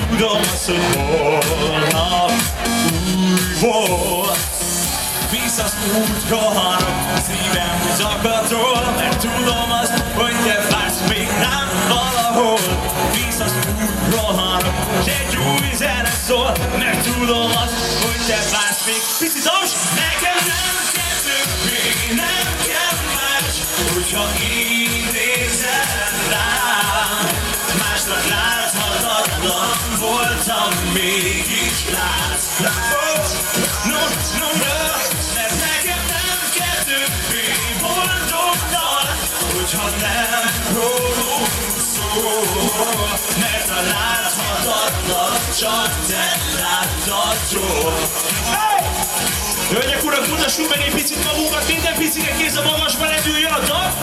Tudom azt, hogy holnap új volt. Visz az út, rohanok, szívem zakatol, mert tudom azt, hogy te vársz még rám valahol. Visz az út, rohanok, és egy új zene szól, mert tudom azt, hogy te vársz még. Pici doms, nekem nem kell többé, nem kell más, hogyha így nézel rám. Másnak láthatatlan voltam, mégis látsz. No, mert nekem nem kell többé boldog dal, hogyha nem rólunk szól. Mert a láthatatlan csak te láttad jól. Hölgyek, urak, mutassuk meg egy picit magunkat, minden picike kéz a magasba, legyűljön a dal.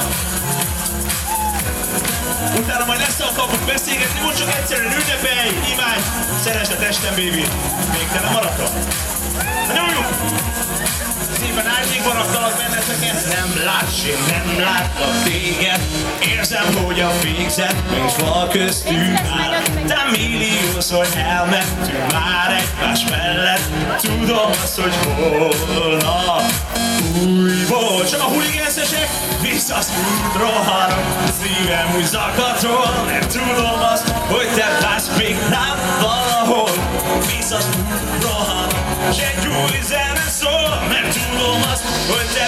Utána majd összeakapunk beszélgetni, most csak egyszerűen ünnepelj, imádj, szeresd a testem, baby. Még te nem maradtad? Na nyomjuk! Szépen árnyékban raktalak benneteket. Nem látsz, én nem látlak téged. Érzem, hogy a végzet nincs val köztünk már. De milliószor elmentünk már egymás mellett. Tudom azt, hogy holnap új volt. Csak a huligánszesek, visszasz rohanok, szívem úgy zakatol, mert tudom azt, hogy te vársz még rám valahol. Visszasz rohanok, és egy új zene szól, mert tudom azt, hogy te